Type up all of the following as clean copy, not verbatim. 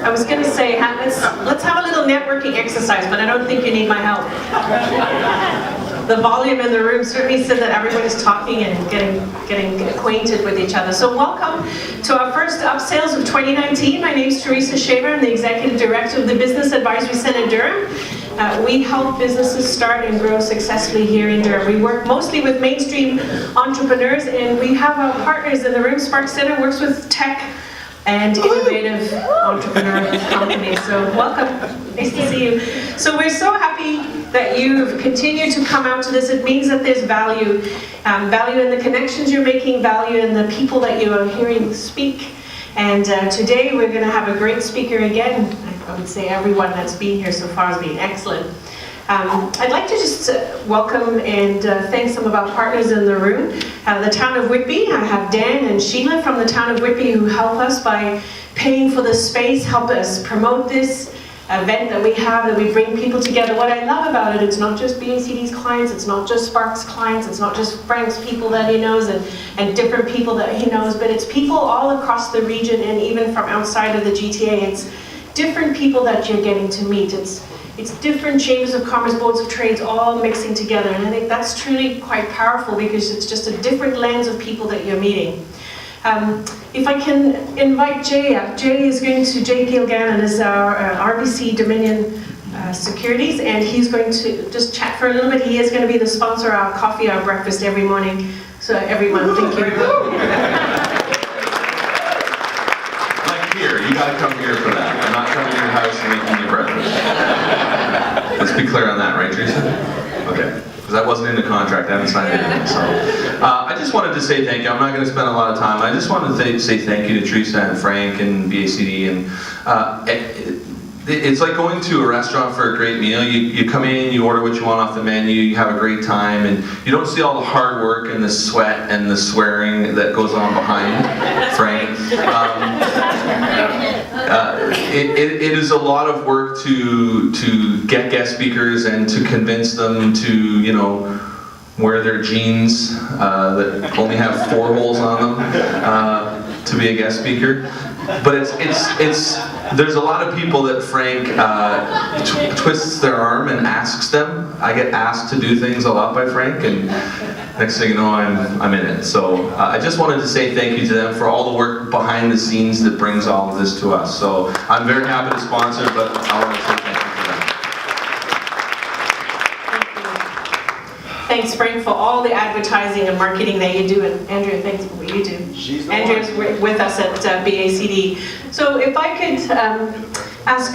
I was going to say, let's have a little networking exercise, but I don't think you need my help. The volume in the room certainly said that everybody's talking and getting acquainted with each other. So welcome to our first upsales of 2019. My name is Teresa Shaver. I'm the Executive Director of the Business Advisory Center Durham. We help businesses start and grow successfully here in Durham. We work mostly with mainstream entrepreneurs, and we have our partners in the room. Spark Center works with tech and innovative entrepreneur companies. So welcome, nice to see you. So we're so happy that you've continued to come out to this. It means that there's value, value in the connections you're making, value in the people that you are hearing speak. And today we're going to have a great speaker again. I would say everyone that's been here so far has been excellent. I'd like to just welcome and thank some of our partners in the room. The town of Whitby. I have Dan and Sheila from the town of Whitby who help us by paying for the space, help us promote this event that we have, that we bring people together. What I love about it, it's not just BACD's clients, it's not just Spark's clients, it's not just Frank's people that he knows and different people that he knows, but it's people all across the region and even from outside of the GTA. It's different people that you're getting to meet. It's different chambers of commerce, boards of trades, all mixing together. And I think that's truly quite powerful because it's just a different lens of people that you're meeting. If I can invite Jay up. Jay Gilgannon is our RBC Dominion Securities, and he's going to just chat for a little bit. He is going to be the sponsor of our coffee, our breakfast every morning. So everyone, thank you. Like here, you got to come here for that. I'm not coming to your house and making you breakfast. Let's be clear on that, right, Teresa? Okay. Because that wasn't in the contract, I haven't signed anything. So, I just wanted to say thank you. I'm not going to spend a lot of time. I just wanted to say thank you to Teresa and Frank and BACD. And it's like going to a restaurant for a great meal. You come in, you order what you want off the menu, you have a great time, and you don't see all the hard work and the sweat and the swearing that goes on behind Frank. It is a lot of work to get guest speakers and to convince them to, you know, wear their jeans that only have 4 holes on them to be a guest speaker. But there's a lot of people that Frank twists their arm and asks them. I get asked to do things a lot by Frank, and next thing you know, I'm in it. So I just wanted to say thank you to them for all the work behind the scenes that brings all of this to us. So I'm very happy to sponsor, but I want to say thank you to them. Thanks, Frank, for all the advertising and marketing that you do, and Andrea, thanks for what you do. Andrea's with us at BACD. So if I could ask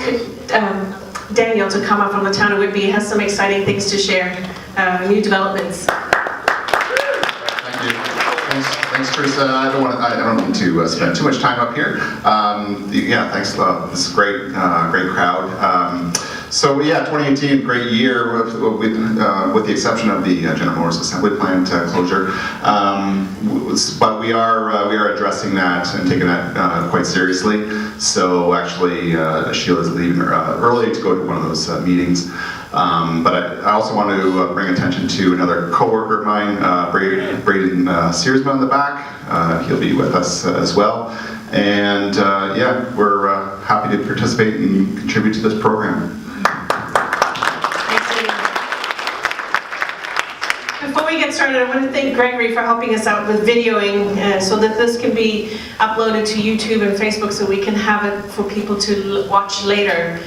Daniel to come up from the town of Whitby. He has some exciting things to share, new developments. Thank you. Thanks, Teresa. I don't need to spend too much time up here. Yeah, thanks. This is great, great crowd. So yeah, 2018, great year with the exception of the General Motors assembly plant closure. But we are addressing that and taking that quite seriously. So actually, Sheila's leaving early to go to one of those meetings. But I also want to bring attention to another coworker of mine, Braden Searsman in the back. He'll be with us as well. And yeah, we're happy to participate and contribute to this program. Before we get started, I want to thank Gregory for helping us out with videoing so that this can be uploaded to YouTube and Facebook so we can have it for people to watch later.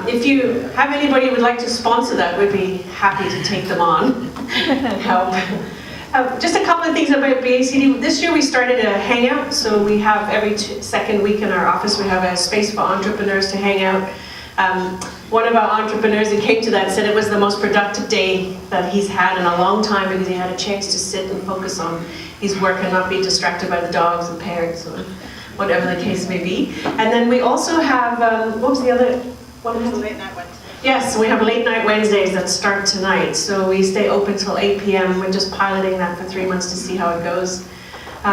If you have anybody who would like to sponsor that, we'd be happy to take them on and help. Just a couple of things about BACD. This year we started a hangout, so we have every second week in our office we have a space for entrepreneurs to hang out. One of our entrepreneurs who came to that said it was the most productive day that he's had in a long time because he had a chance to sit and focus on his work and not be distracted by the dogs and parents or whatever the case may be. And then we also have, what was the other one? Late night Wednesday. Yes, we have late night Wednesdays that start tonight. So we stay open till 8 p.m. We're just piloting that for 3 months to see how it goes.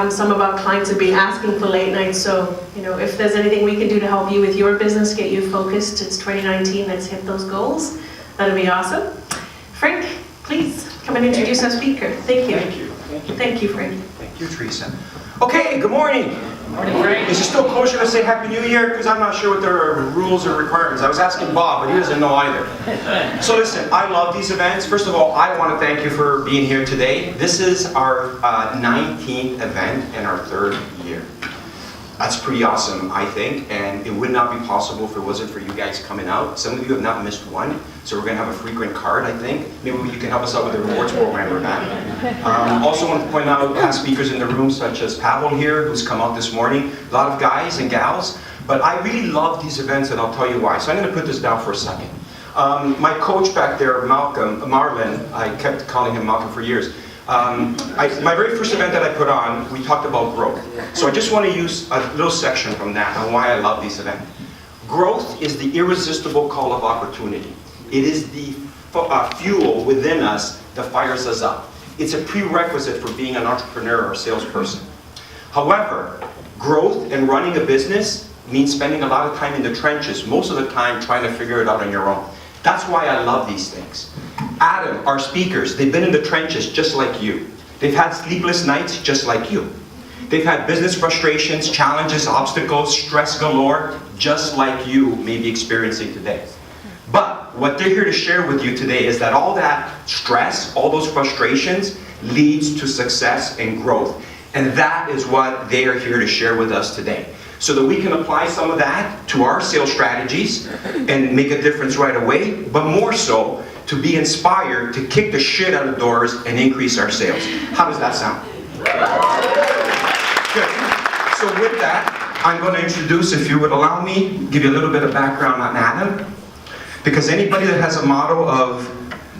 Some of our clients have been asking for late nights, so if there's anything we can do to help you with your business, get you focused, it's 2019, let's hit those goals. That'll be awesome. Frank, please come and introduce our speaker. Thank you. Thank you. Thank you, Frank. Thank you, Teresa. Okay, good morning. Is it still kosher to say Happy New Year? Because I'm not sure what their rules or requirements. I was asking Bob, but he doesn't know either. So listen, I love these events. First of all, I want to thank you for being here today. This is our 19th event in our 3rd year. That's pretty awesome, I think, and it would not be possible if it wasn't for you guys coming out. Some of you have not missed one, so we're going to have a frequent card, I think. Maybe you can help us out with the rewards program or that. Also want to point out past speakers in the room, such as Pavel here, who's come out this morning. A lot of guys and gals, but I really love these events, and I'll tell you why. So I'm going to put this down for a second. My coach back there, Marlon, I kept calling him Malcolm for years. My very first event that I put on, we talked about growth. So I just want to use a little section from that on why I love these events. Growth is the irresistible call of opportunity. It is the fuel within us that fires us up. It's a prerequisite for being an entrepreneur or a salesperson. However, growth and running a business means spending a lot of time in the trenches, most of the time trying to figure it out on your own. That's why I love these things. Adam, our speakers, they've been in the trenches just like you. They've had sleepless nights just like you. They've had business frustrations, challenges, obstacles, stress galore, just like you may be experiencing today. But what they're here to share with you today is that all that stress, all those frustrations, leads to success and growth. And that is what they are here to share with us today. So that we can apply some of that to our sales strategies and make a difference right away, but more so to be inspired to kick the shit out of doors and increase our sales. How does that sound? Good. So with that, I'm going to introduce, if you would allow me, give you a little bit of background on Adam. Because anybody that has a motto of,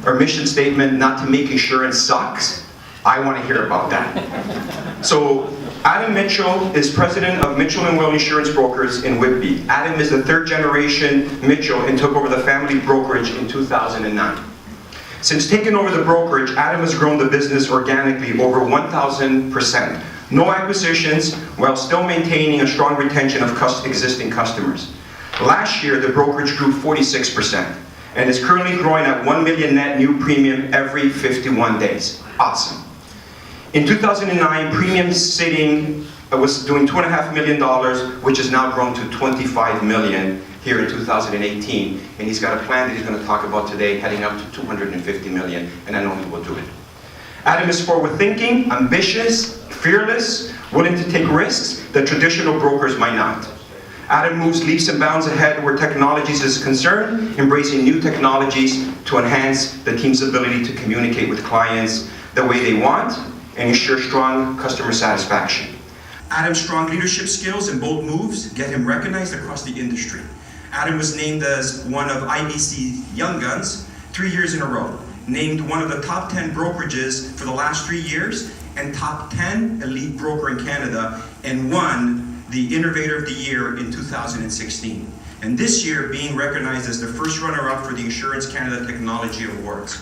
or mission statement, not to make insurance sucks, I want to hear about that. So Adam Mitchell is president of Mitchell & Will Insurance Brokers in Whitby. Adam is the 3rd generation Mitchell and took over the family brokerage in 2009. Since taking over the brokerage, Adam has grown the business organically over 1,000%. No acquisitions, while still maintaining a strong retention of existing customers. Last year, the brokerage grew 46% and is currently growing at 1 million net new premium every 51 days. Awesome. In 2009, premium sitting was doing $2.5 million, which has now grown to 25 million here in 2018. And he's got a plan that he's going to talk about today, heading up to 250 million, and I know he will do it. Adam is forward-thinking, ambitious, fearless, willing to take risks that traditional brokers might not. Adam moves leaps and bounds ahead where technologies is concerned, embracing new technologies to enhance the team's ability to communicate with clients the way they want and ensure strong customer satisfaction. Adam's strong leadership skills and bold moves get him recognized across the industry. Adam was named as one of IBC Young Guns 3 years in a row, named one of the top 10 brokerages for the last 3 years, and top 10 elite broker in Canada, and won the Innovator of the Year in 2016. And this year being recognized as the first runner-up for the Insurance Canada Technology Awards.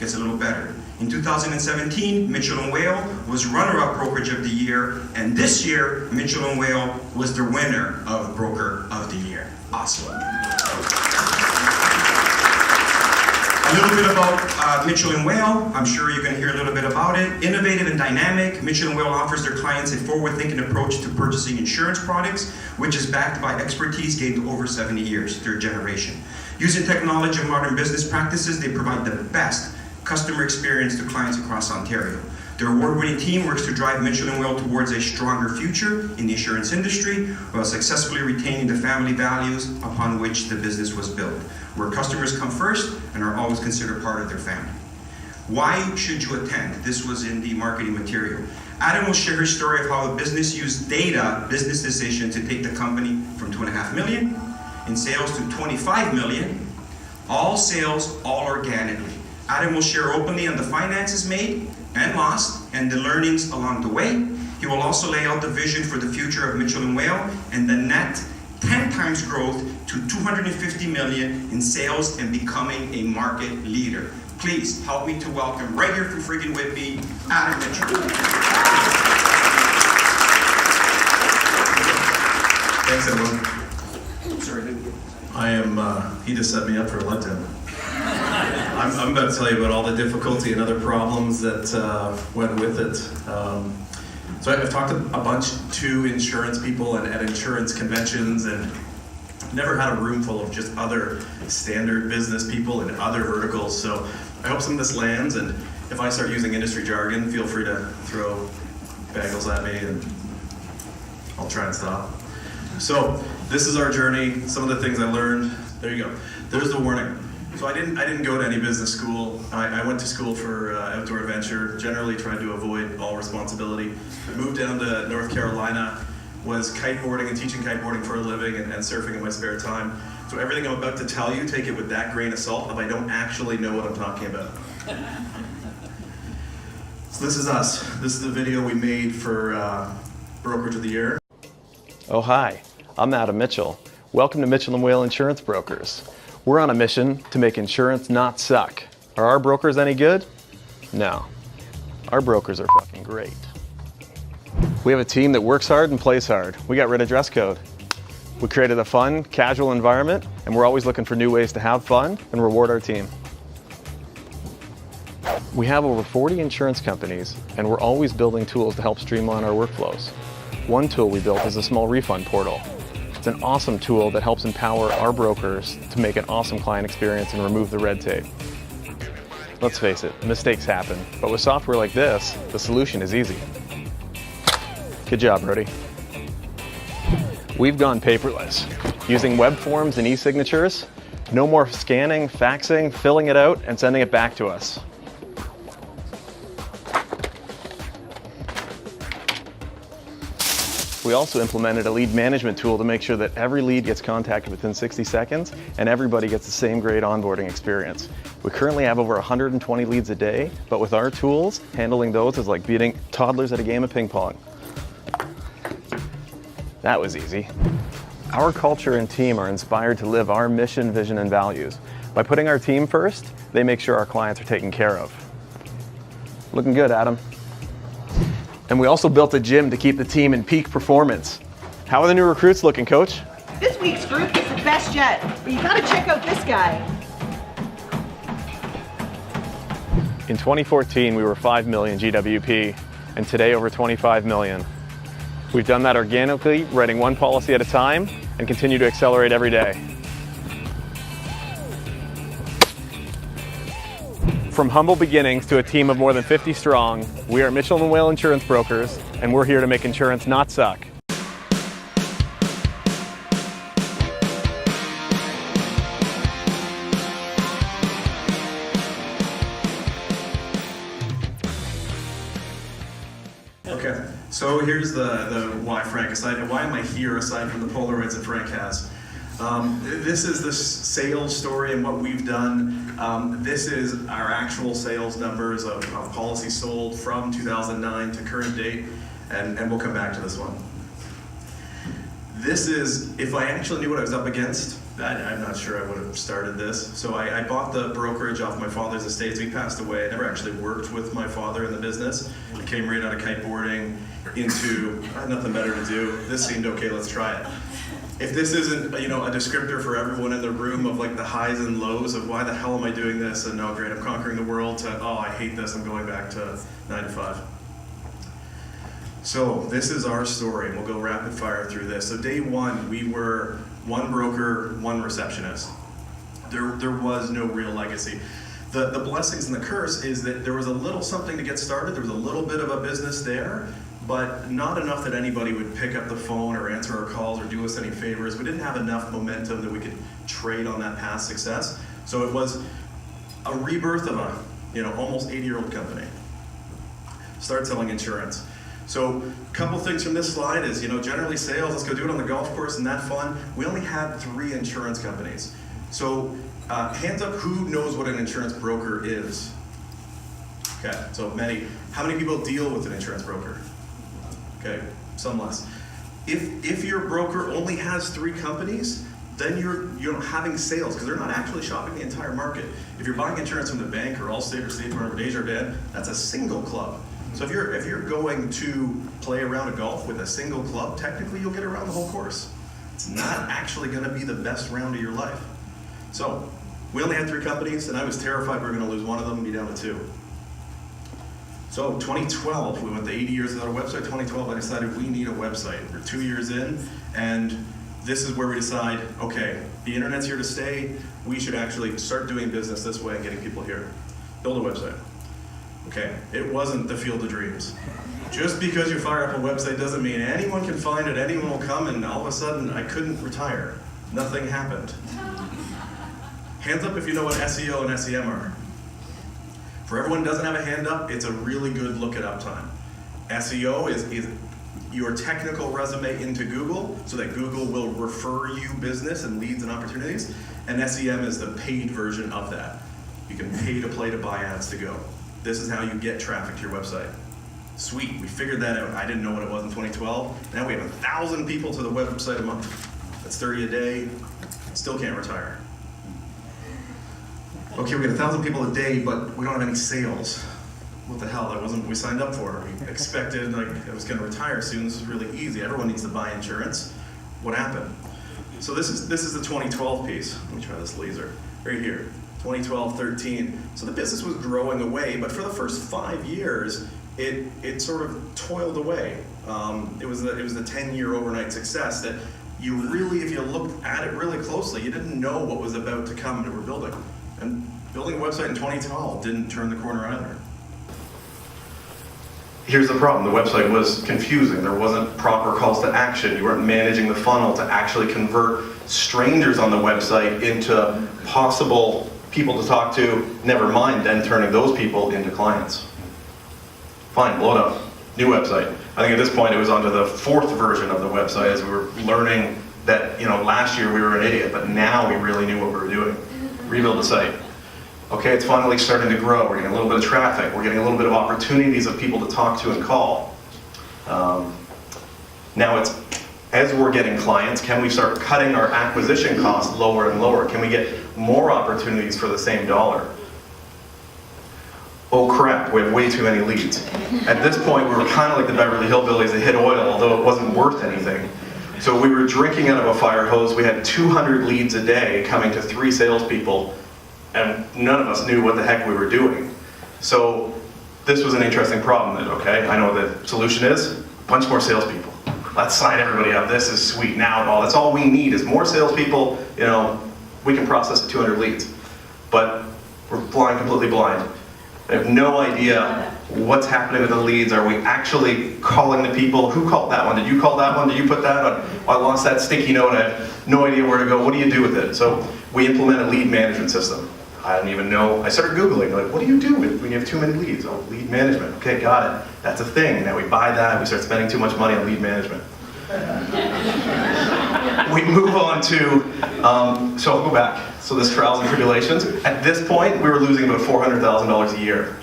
Gets a little better. In 2017, Mitchell & Wale was runner-up Brokerage of the Year, and this year, Mitchell & Wale was the winner of Broker of the Year. Awesome. A little bit about Mitchell & Wale. I'm sure you're going to hear a little bit about it. Innovative and dynamic, Mitchell & Wale offers their clients a forward-thinking approach to purchasing insurance products, which is backed by expertise gained over 70 years, 3rd generation. Using technology and modern business practices, they provide the best customer experience to clients across Ontario. Their award-winning team works to drive Mitchell & Wale towards a stronger future in the insurance industry while successfully retaining the family values upon which the business was built, where customers come first and are always considered part of their family. Why should you attend? This was in the marketing material. Adam will share his story of how a business used data business decision to take the company from 2.5 million in sales to 25 million, all sales, all organically. Adam will share openly on the finances made and lost and the learnings along the way. He will also lay out the vision for the future of Mitchell & Wale and the net 10 times growth to 250 million in sales and becoming a market leader. Please help me to welcome right here from friggin' Whitby, Adam Mitchell. Thanks, everyone. Sorry, didn't get I am, he just set me up for a letdown. I'm about to tell you about all the difficulty and other problems that went with it. So I've talked a bunch to insurance people and at insurance conventions, and never had a room full of just other standard business people in other verticals. So I hope some of this lands, and if I start using industry jargon, feel free to throw bagels at me and I'll try and stop. So this is our journey, some of the things I learned. There you go. There's the warning. So I didn't go to any business school. I went to school for outdoor adventure, generally trying to avoid all responsibility. I moved down to North Carolina, was kiteboarding and teaching kiteboarding for a living, and surfing in my spare time. So everything I'm about to tell you, take it with that grain of salt if I don't actually know what I'm talking about. So this is us. This is the video we made for Brokerage of the Year. Oh hi, I'm Adam Mitchell. Welcome to Mitchell & Whale Insurance Brokers. We're on a mission to make insurance not suck. Are our brokers any good? No. Our brokers are fucking great. We have a team that works hard and plays hard. We got rid of dress code. We created a fun, casual environment, and we're always looking for new ways to have fun and reward our team. We have over 40 insurance companies, and we're always building tools to help streamline our workflows. One tool we built is a small refund portal. It's an awesome tool that helps empower our brokers to make an awesome client experience and remove the red tape. Let's face it, mistakes happen, but with software like this, the solution is easy. Good job, Brody. We've gone paperless. Using web forms and e-signatures, no more scanning, faxing, filling it out, and sending it back to us. We also implemented a lead management tool to make sure that every lead gets contacted within 60 seconds and everybody gets the same great onboarding experience. We currently have over 120 leads a day, but with our tools, handling those is like beating toddlers at a game of ping pong. That was easy. Our culture and team are inspired to live our mission, vision, and values. By putting our team first, they make sure our clients are taken care of. Looking good, Adam. And we also built a gym to keep the team in peak performance. How are the new recruits looking, Coach? This week's group is the best yet, but you gotta check out this guy. In 2014, we were 5 million GWP, and today over 25 million. We've done that organically, writing one policy at a time, and continue to accelerate every day. From humble beginnings to a team of more than 50 strong, we are Mitchell & Whale Insurance Brokers, and we're here to make insurance not suck. Okay, so here's the why Frank, why am I here aside from the Polaroids that Frank has. This is the sales story and what we've done. This is our actual sales numbers of policies sold from 2009 to current date, and we'll come back to this one. This is, if I actually knew what I was up against, I'm not sure I would have started this. So I bought the brokerage off my father's estate. He passed away. I never actually worked with my father in the business. I came right out of kiteboarding into, I had nothing better to do. This seemed okay, let's try it. If this isn't, a descriptor for everyone in the room of like the highs and lows of why the hell am I doing this, and oh great, I'm conquering the world, to oh I hate this, I'm going back to 9 to 5. So this is our story. We'll go rapid fire through this. So day one, we were one broker, one receptionist. There was no real legacy. The blessings and the curse is that there was a little something to get started. There was a little bit of a business there, but not enough that anybody would pick up the phone or answer our calls or do us any favors. We didn't have enough momentum that we could trade on that past success. So it was a rebirth of a almost 80-year-old company. Start selling insurance. So a couple things from this slide is, generally sales, let's go do it on the golf course, and that fun. We only had 3 insurance companies. So hands up, who knows what an insurance broker is? Okay, so many. How many people deal with an insurance broker? Okay, some less. If your broker only has 3 companies, then you're having sales, because they're not actually shopping the entire market. If you're buying insurance from the bank or Allstate or State Farm or Desjardins, that's a single club. So if you're going to play around a golf with a single club, technically you'll get around the whole course. It's not actually going to be the best round of your life. So we only had 3 companies, and I was terrified we were going to lose one of them and be down to 2. So 2012, we went to 80 years without a website. 2012, I decided we need a website. We're 2 years in, and this is where we decide, okay, the internet's here to stay. We should actually start doing business this way and getting people here. Build a website. Okay, it wasn't the field of dreams. Just because you fire up a website doesn't mean anyone can find it, anyone will come, and all of a sudden I couldn't retire. Nothing happened. Hands up if you know what SEO and SEM are. For everyone who doesn't have a hand up, it's a really good look it up time. SEO is your technical resume into Google so that Google will refer you business and leads and opportunities. And SEM is the paid version of that. You can pay to play to buy ads to go. This is how you get traffic to your website. Sweet, we figured that out. I didn't know what it was in 2012. Now we have 1,000 people to the website a month. That's 30 a day, still can't retire. Okay, we got 1,000 people a day, but we don't have any sales. What the hell, that wasn't what we signed up for. We expected, like, I was gonna retire soon, this is really easy. Everyone needs to buy insurance. What happened? So this is the 2012 piece. Let me try this laser, right here. 2012, 13. So the business was growing away, but for the first 5 years, it sort of toiled away. It was the 10-year overnight success that you really, if you looked at it really closely, you didn't know what was about to come that we're building. And building a website in 2012 didn't turn the corner either. Here's the problem, the website was confusing. There wasn't proper calls to action. You weren't managing the funnel to actually convert strangers on the website into possible people to talk to, never mind then turning those people into clients. Fine, blow it up, new website. I think at this point it was onto the 4th version of the website as we were learning that, last year we were an idiot, but now we really knew what we were doing. Rebuild the site. Okay, it's finally starting to grow. We're getting a little bit of traffic. We're getting a little bit of opportunities of people to talk to and call. Now it's, as we're getting clients, can we start cutting our acquisition costs lower and lower? Can we get more opportunities for the same dollar? Oh crap, we have way too many leads. At this point, we were kind of like the Beverly Hillbillies that hit oil, although it wasn't worth anything. So we were drinking out of a fire hose. We had 200 leads a day coming to 3 salespeople, and none of us knew what the heck we were doing. So this was an interesting problem that, okay, I know what the solution is, a bunch more salespeople. Let's sign everybody up, this is sweet. Now that's all we need is more salespeople, we can process the 200 leads. But we're flying completely blind. I have no idea what's happening with the leads. Are we actually calling the people? Who called that one? Did you call that one? Did you put that on? I lost that sticky note. I have no idea where to go. What do you do with it? So we implement a lead management system. I didn't even know. I started Googling, like, what do you do when you have too many leads? Oh, lead management. Okay, got it. That's a thing. Now we buy that. We start spending too much money on lead management. We move on to, so I'll go back. So this trials and tribulations. At this point, we were losing about $400,000 a year.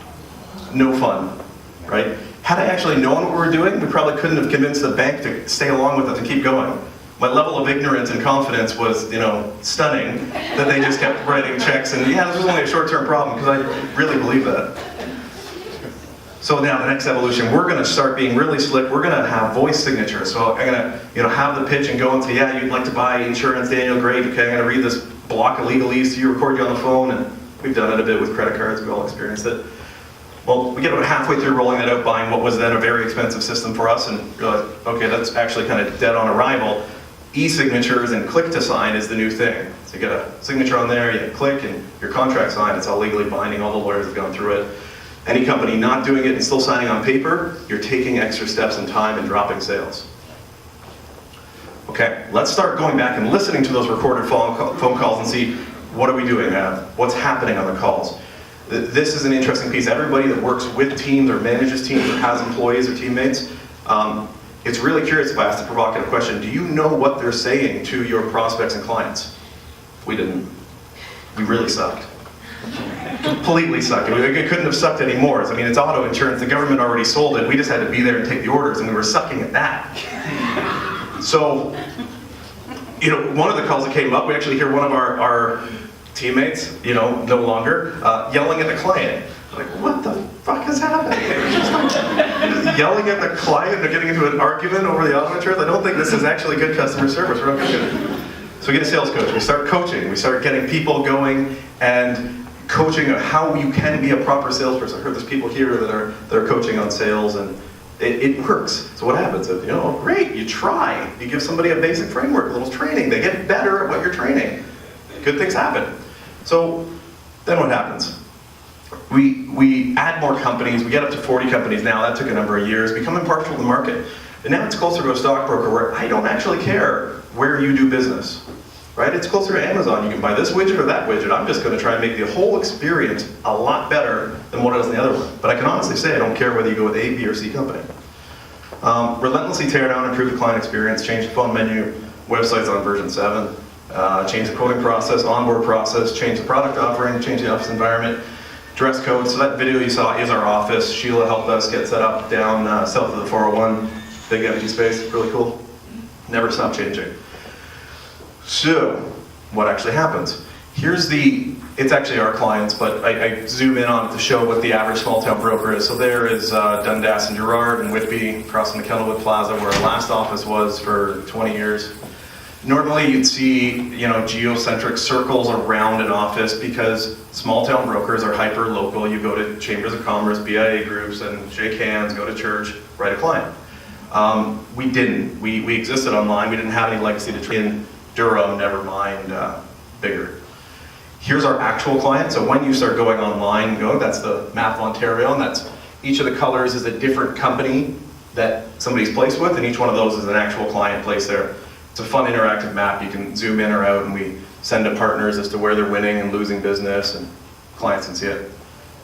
No fun, right? Had I actually known what we were doing, we probably couldn't have convinced the bank to stay along with us and keep going. My level of ignorance and confidence was, stunning, that they just kept writing checks and yeah, this was only a short-term problem because I really believe that. So now the next evolution, we're going to start being really slick. We're going to have voice signatures. So I'm going to, have the pitch and go and say, yeah, you'd like to buy insurance, Daniel, great. Okay, I'm going to read this block of legalese to you, record you on the phone, and we've done it a bit with credit cards. We all experienced it. Well, we get about halfway through rolling that out, buying what was then a very expensive system for us, and realize, okay, that's actually kind of dead on arrival. E-signatures and click to sign is the new thing. So you get a signature on there, you click, and your contract signed. It's all legally binding. All the lawyers have gone through it. Any company not doing it and still signing on paper, you're taking extra steps in time and dropping sales. Okay, let's start going back and listening to those recorded phone calls and see what are we doing, what's happening on the calls. This is an interesting piece. Everybody that works with teams or manages teams or has employees or teammates, it's really curious if I ask the provocative question, do you know what they're saying to your prospects and clients? We didn't. We really sucked. Completely sucked. It couldn't have sucked any more. I mean, it's auto insurance. The government already sold it. We just had to be there and take the orders, and we were sucking at that. So, one of the calls that came up, we actually hear one of our teammates, no longer, yelling at the client. Like, what the fuck is happening? Just yelling at the client, they're getting into an argument over the auto insurance. I don't think this is actually good customer service. We're not good. So we get a sales coach. We start coaching. We start getting people going, and coaching of how you can be a proper salesperson. I heard there's people here that are coaching on sales, and it works. So what happens? You know, great, you try. You give somebody a basic framework, a little training. They get better at what you're training. Good things happen. So then what happens? We add more companies. We get up to 40 companies now. That took a number of years. Become impartial to the market. And now it's closer to a stockbroker where I don't actually care where you do business. Right? It's closer to Amazon. You can buy this widget or that widget. I'm just going to try and make the whole experience a lot better than what it is in the other one. But I can honestly say I don't care whether you go with A, B, or C company. Relentlessly tear down, improve the client experience, change the phone menu, websites on version 7, change the quoting process, onboard process, change the product offering, change the office environment, dress code. So that video you saw is our office. Sheila helped us get set up down south of the 401. Big empty space, really cool. Never stop changing. So, what actually happens? It's actually our clients, but I zoom in on it to show what the average small town broker is. So there is Dundas and Gerrard and Whitby across from the Kenilworth Plaza where our last office was for 20 years. Normally you'd see, you know, geocentric circles around an office because small town brokers are hyper local. You go to chambers of commerce, BIA groups, and shake hands, go to church, write a client. We didn't. We existed online. We didn't have any legacy to train. Durham, never mind, bigger. Here's our actual client. So when you start going online, that's the map of Ontario, and that's each of the colors is a different company that somebody's placed with, and each one of those is an actual client placed there. It's a fun interactive map. You can zoom in or out, and we send to partners as to where they're winning and losing business, and clients can see it.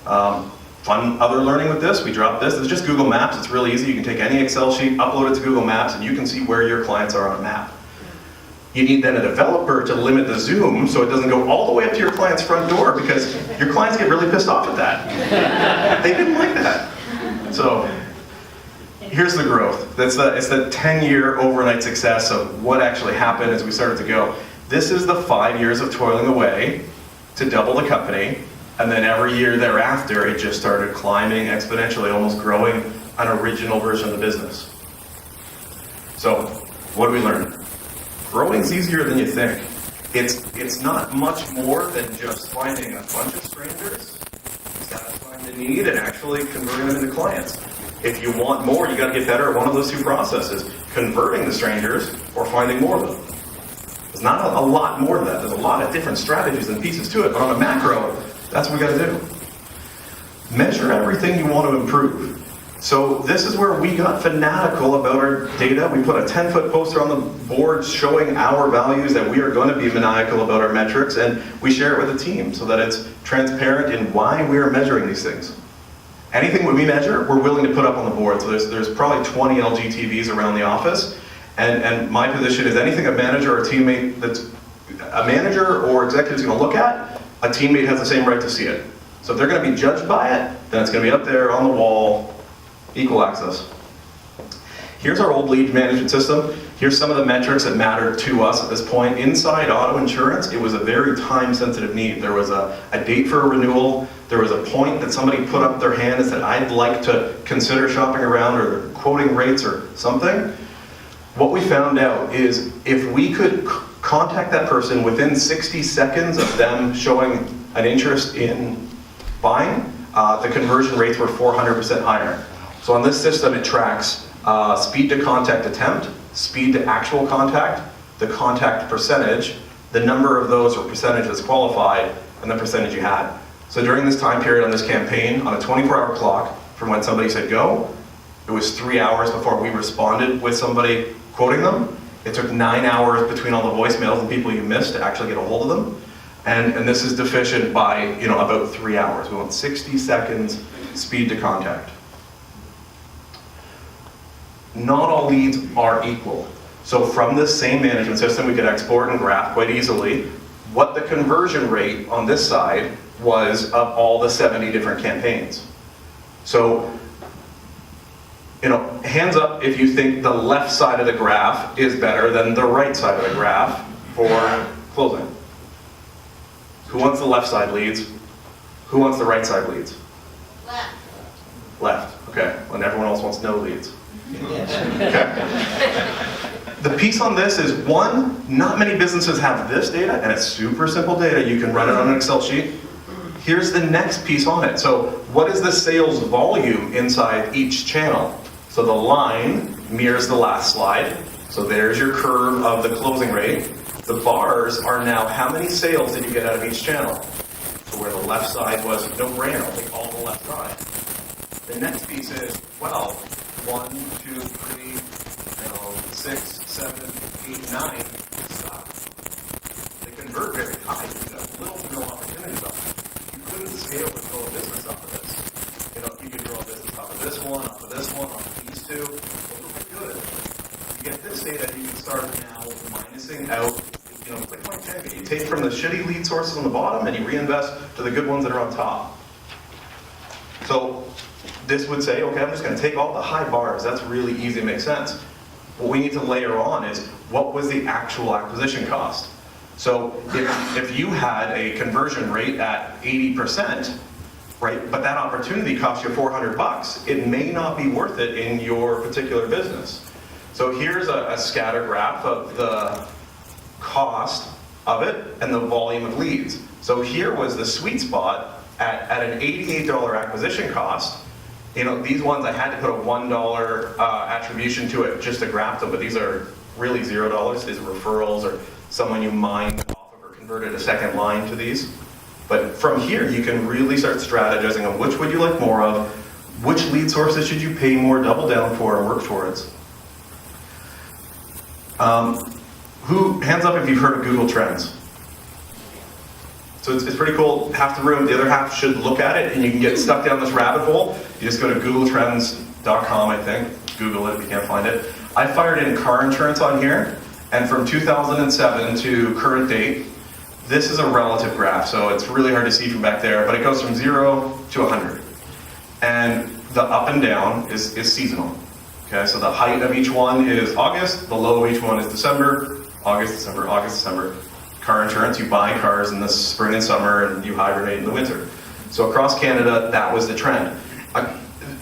Fun other learning with this, we dropped this. It's just Google Maps. It's really easy. You can take any Excel sheet, upload it to Google Maps, and you can see where your clients are on a map. You need then a developer to limit the zoom so it doesn't go all the way up to your client's front door because your clients get really pissed off at that. They didn't like that. So here's the growth. It's the 10-year overnight success of what actually happened as we started to go. This is the 5 years of toiling away to double the company, and then every year thereafter it just started climbing exponentially, almost growing an original version of the business. So what do we learn? Growing's easier than you think. It's not much more than just finding a bunch of strangers, satisfying the need, and actually converting them into clients. If you want more, you got to get better at one of those two processes: converting the strangers or finding more of them. There's not a lot more to that. There's a lot of different strategies and pieces to it, but on a macro, that's what we got to do. Measure everything you want to improve. So this is where we got fanatical about our data. We put a 10-foot poster on the board showing our values, that we are going to be maniacal about our metrics, and we share it with the team so that it's transparent in why we are measuring these things. Anything that we measure, we're willing to put up on the board. So there's probably 20 LG TVs around the office, and my position is anything a manager or a teammate that's a manager or executive is going to look at, a teammate has the same right to see it. So if they're going to be judged by it, then it's going to be up there on the wall. Equal access. Here's our old lead management system. Here's some of the metrics that matter to us at this point. Inside auto insurance, it was a very time-sensitive need. There was a date for a renewal. There was a point that somebody put up their hand and said, I'd like to consider shopping around or quoting rates or something. What we found out is if we could contact that person within 60 seconds of them showing an interest in buying, the conversion rates were 400% higher. So on this system, it tracks speed to contact attempt, speed to actual contact, the contact percentage, the number of those or percentage that's qualified, and the percentage you had. So during this time period on this campaign, on a 24-hour clock from when somebody said go, it was 3 hours before we responded with somebody quoting them. It took 9 hours between all the voicemails and people you missed to actually get a hold of them. And this is deficient by about 3 hours. We want 60 seconds speed to contact. Not all leads are equal. So from this same management system, we could export and graph quite easily what the conversion rate on this side was of all the 70 different campaigns. So, hands up if you think the left side of the graph is better than the right side of the graph for closing. Who wants the left side leads? Who wants the right side leads? Left. Left, okay. When everyone else wants no leads. Okay. The piece on this is, one, not many businesses have this data, and it's super simple data. You can run it on an Excel sheet. here's the next piece on it. So what is the sales volume inside each channel? So the line mirrors the last slide. So there's your curve of the closing rate. The bars are now how many sales did you get out of each channel? So where the left side was no brainer, I'll take all the left side. The next piece is, well, 1, 2, 3, 6, 7, 8, 9, stop. They convert very high. You have little to no opportunities off it. You couldn't scale and grow a business off of this. You could grow a business off of this one, off of this one, off of these two. Those are good. You get this data, you can start now minusing out, like my Jenga. You take from the shitty lead sources on the bottom and you reinvest to the good ones that are on top. So this would say, okay, I'm just going to take all the high bars. That's really easy to make sense. What we need to layer on is, what was the actual acquisition cost? So if you had a conversion rate at 80%, right, but that opportunity cost you $400, it may not be worth it in your particular business. So here's a scatter graph of the cost of it and the volume of leads. So here was the sweet spot at an $88 acquisition cost. These ones I had to put a $1 attribution to it just to graph them, but these are really $0. These are referrals or someone you mined off of or converted a second line to these. But from here, you can really start strategizing on which would you like more of, which lead sources should you pay more, double down for, and work towards. Hands up if you've heard of Google Trends. So it's pretty cool. Half the room, the other half should look at it, and you can get stuck down this rabbit hole. You just go to googletrends.com, I think. Google it if you can't find it. I fired in car insurance on here, and from 2007 to current date, this is a relative graph, so it's really hard to see from back there, but it goes from 0 to 100. And the up and down is seasonal. Okay, so the height of each one is August, the low of each one is December, August, December, August, December. Car insurance, you buy cars in the spring and summer and you hibernate in the winter. So across Canada, that was the trend.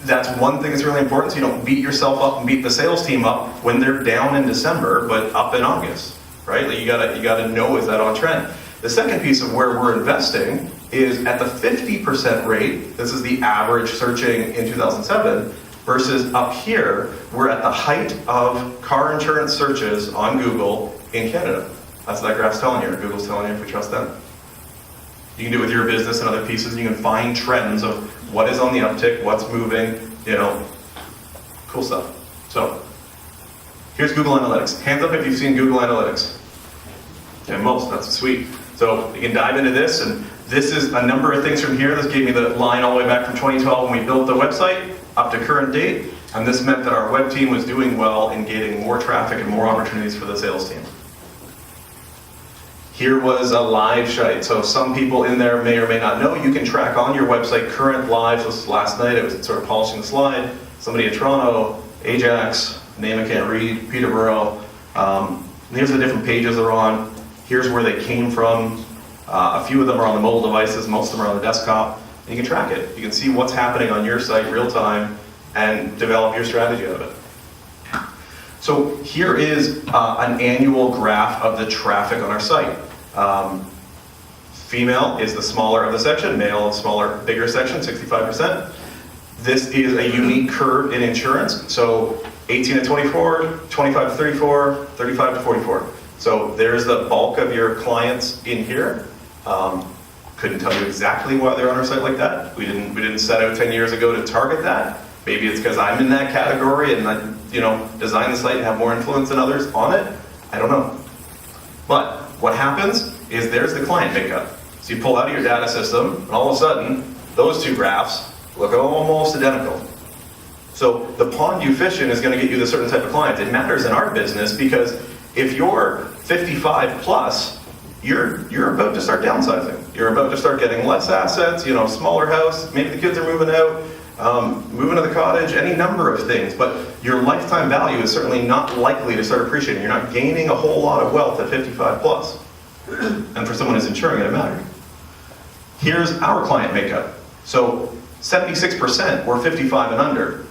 That's one thing that's really important, so you don't beat yourself up and beat the sales team up when they're down in December, but up in August, right? Like you gotta know, is that on trend? The second piece of where we're investing is at the 50% rate, this is the average searching in 2007, versus up here, we're at the height of car insurance searches on Google in Canada. That's what that graph's telling you, or Google's telling you if we trust them. You can do it with your business and other pieces. You can find trends of what is on the uptick, what's moving, cool stuff. So, here's Google Analytics. Hands up if you've seen Google Analytics. Yeah, most, that's sweet. So, you can dive into this, and this is a number of things from here. This gave me the line all the way back from 2012 when we built the website, up to current date, and this meant that our web team was doing well in getting more traffic and more opportunities for the sales team. Here was a live site, so some people in there may or may not know, you can track on your website current lives. This was last night, I was sort of polishing the slide. Somebody in Toronto, Ajax, name I can't read, Peterborough. Here's the different pages they're on. Here's where they came from. A few of them are on the mobile devices, most of them are on the desktop. And you can track it. You can see what's happening on your site real time and develop your strategy out of it. So here is an annual graph of the traffic on our site. Female is the smaller of the section, male is smaller, bigger section, 65%. This is a unique curve in insurance. So 18 to 24, 25 to 34, 35 to 44. So there's the bulk of your clients in here. Couldn't tell you exactly why they're on our site like that. We didn't set out 10 years ago to target that. Maybe it's because I'm in that category and I, design the site and have more influence than others on it. I don't know. But what happens is there's the client makeup. So you pull out of your data system, and all of a sudden, those two graphs look almost identical. So the pond you fish in is going to get you the certain type of client. It matters in our business because if you're 55 plus, you're about to start downsizing. You're about to start getting less assets, smaller house, maybe the kids are moving out, moving to the cottage, any number of things. But your lifetime value is certainly not likely to start appreciating. You're not gaining a whole lot of wealth at 55 plus. And for someone who's insuring it matters. Here's our client makeup. So 76% were 55 and under.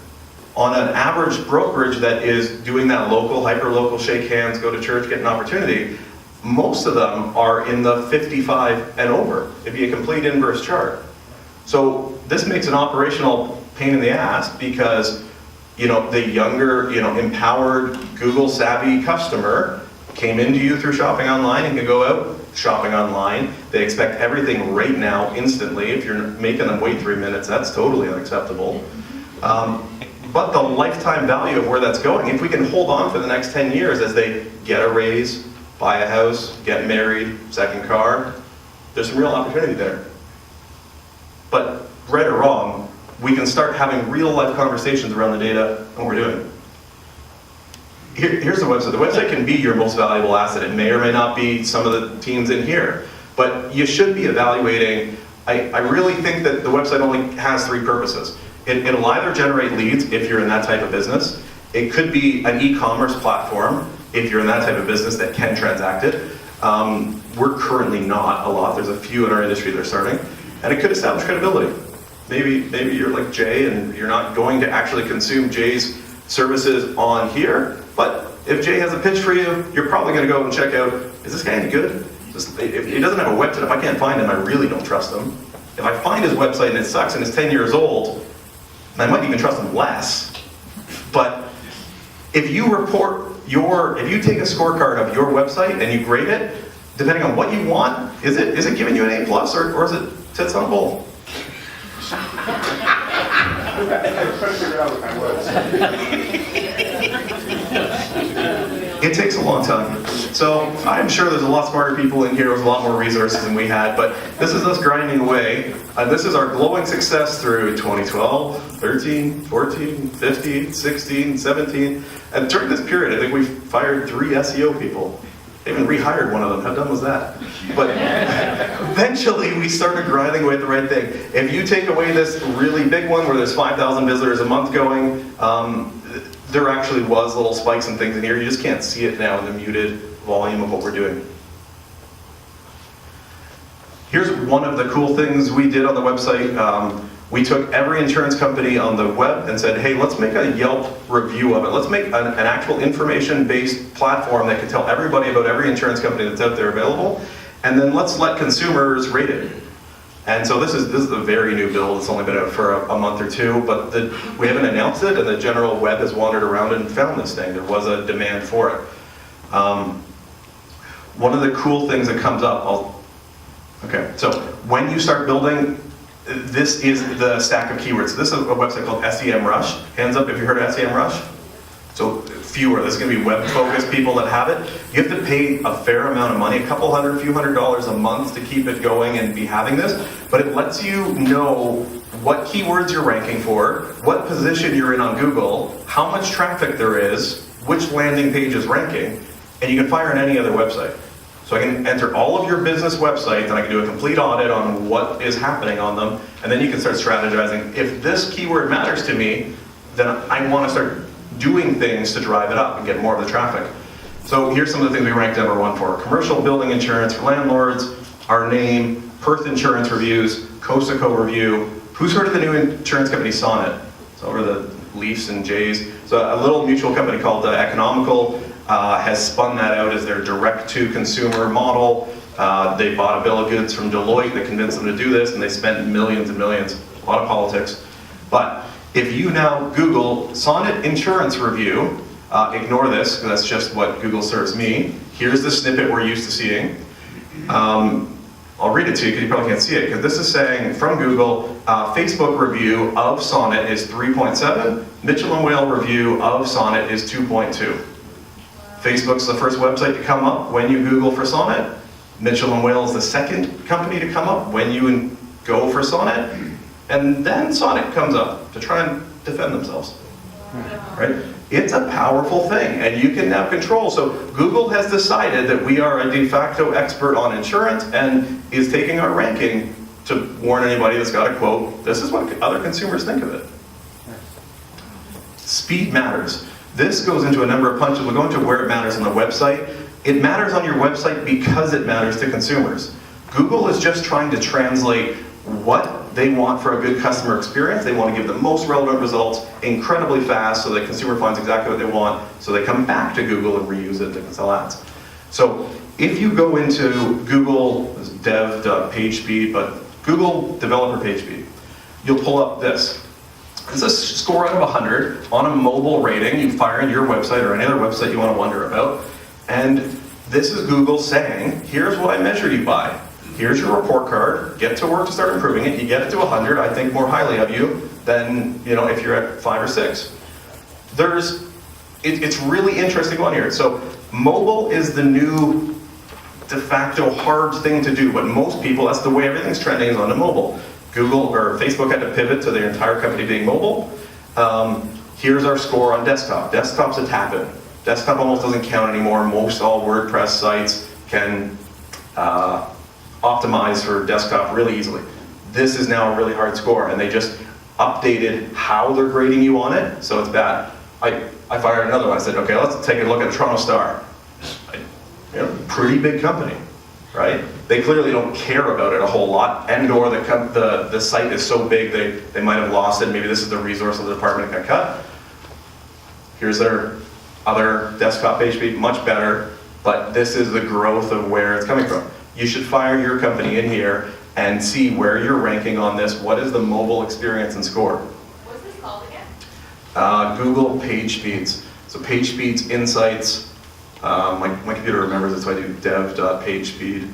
On an average brokerage that is doing that local, hyper-local, shake hands, go to church, get an opportunity, most of them are in the 55 and over. It'd be a complete inverse chart. So this makes an operational pain in the ass because, the younger, empowered, Google savvy customer came into you through shopping online and can go out shopping online. They expect everything right now, instantly. If you're making them wait 3 minutes, that's totally unacceptable. But the lifetime value of where that's going, if we can hold on for the next 10 years as they get a raise, buy a house, get married, second car, there's some real opportunity there. But right or wrong, we can start having real life conversations around the data and what we're doing. Here's the website. The website can be your most valuable asset. It may or may not be some of the teams in here, but you should be evaluating. I really think that the website only has 3 purposes. It'll either generate leads if you're in that type of business. It could be an e-commerce platform if you're in that type of business that can transact it. We're currently not a lot. There's a few in our industry that are starting. And it could establish credibility. Maybe you're like Jay and you're not going to actually consume Jay's services on here, but if Jay has a pitch for you, you're probably going to go and check out, is this guy any good? If he doesn't have a website, if I can't find him, I really don't trust him. If I find his website and it sucks and it's 10 years old, I might even trust him less. But if you if you take a scorecard of your website and you grade it, depending on what you want, is it giving you an A+ or is it tits on a bowl? It takes a long time. So I'm sure there's a lot smarter people in here with a lot more resources than we had, but this is us grinding away. This is our glowing success through 2012, 13, 14, 15, 16, 17. And during this period, I think we fired 3 SEO people. Even rehired one of them. How dumb was that? But eventually we started grinding away at the right thing. If you take away this really big one where there's 5,000 visitors a month going, there actually was little spikes and things in here. You just can't see it now in the muted volume of what we're doing. Here's one of the cool things we did on the website. We took every insurance company on the web and said, hey, let's make a Yelp review of it. Let's make an actual information-based platform that can tell everybody about every insurance company that's out there available. And then let's let consumers rate it. And so this is a very new build. It's only been out for a month or 2, but we haven't announced it, and the general web has wandered around and found this thing. There was a demand for it. One of the cool things that comes up, okay, so when you start building, this is the stack of keywords. This is a website called SEMrush. Hands up if you heard of SEMrush. So fewer, there's gonna be web-focused people that have it. You have to pay a fair amount of money, a couple hundred, few $100s a month to keep it going and be having this, but it lets you know what keywords you're ranking for, what position you're in on Google, how much traffic there is, which landing page is ranking, and you can fire in any other website. So I can enter all of your business websites and I can do a complete audit on what is happening on them, and then you can start strategizing. If this keyword matters to me, then I want to start doing things to drive it up and get more of the traffic. So here's some of the things we ranked #1 for. Commercial building insurance for landlords, our name, Perth insurance reviews, Cosaco review. Who's heard of the new insurance company Sonnet? It's over the Leafs and Jays. So a little mutual company called Economical has spun that out as their direct-to-consumer model. They bought a bill of goods from Deloitte that convinced them to do this, and they spent millions and millions. A lot of politics. But if you now Google Sonnet Insurance Review, ignore this, because that's just what Google serves me. Here's the snippet we're used to seeing. I'll read it to you because you probably can't see it, because this is saying from Google, Facebook review of Sonnet is 3.7, Mitchell & Whale review of Sonnet is 2.2. Facebook's the first website to come up when you Google for Sonnet. Mitchell & Whale is the second company to come up when you go for Sonnet. And then Sonnet comes up to try and defend themselves, right? It's a powerful thing, and you can have control. So Google has decided that we are a de facto expert on insurance and is taking our ranking to warn anybody that's got a quote. This is what other consumers think of it. Speed matters. This goes into a number of punches. We'll go into where it matters on the website. It matters on your website because it matters to consumers. Google is just trying to translate what they want for a good customer experience. They want to give the most relevant results incredibly fast so that consumer finds exactly what they want, so they come back to Google and reuse it to sell ads. So if you go into Google dev.pagespeed, but Google developer PageSpeed, you'll pull up this. It's a score out of 100 on a mobile rating. You fire into your website or any other website you want to wonder about. And this is Google saying, here's what I measure you by. Here's your report card. Get to work to start improving it. You get it to 100, I think more highly of you than if you're at 5 or 6. It's really interesting on here. So mobile is the new de facto hard thing to do, but most people, that's the way everything's trending, is onto mobile. Google or Facebook had to pivot to their entire company being mobile. Here's our score on desktop. Desktop's a tap-in. Desktop almost doesn't count anymore. Most all WordPress sites can optimize for desktop really easily. This is now a really hard score, and they just updated how they're grading you on it, so it's bad. I fired another one. I said, okay, let's take a look at Toronto Star. Pretty big company, right? They clearly don't care about it a whole lot, and/or the site is so big they might have lost it. Maybe this is the resource of the department that got cut. Here's their other desktop PageSpeed, much better, but this is the growth of where it's coming from. You should fire your company in here and see where you're ranking on this. What is the mobile experience and score? What's this called again? Google PageSpeeds. So PageSpeeds Insights. My computer remembers it, so I do dev.pagespeed.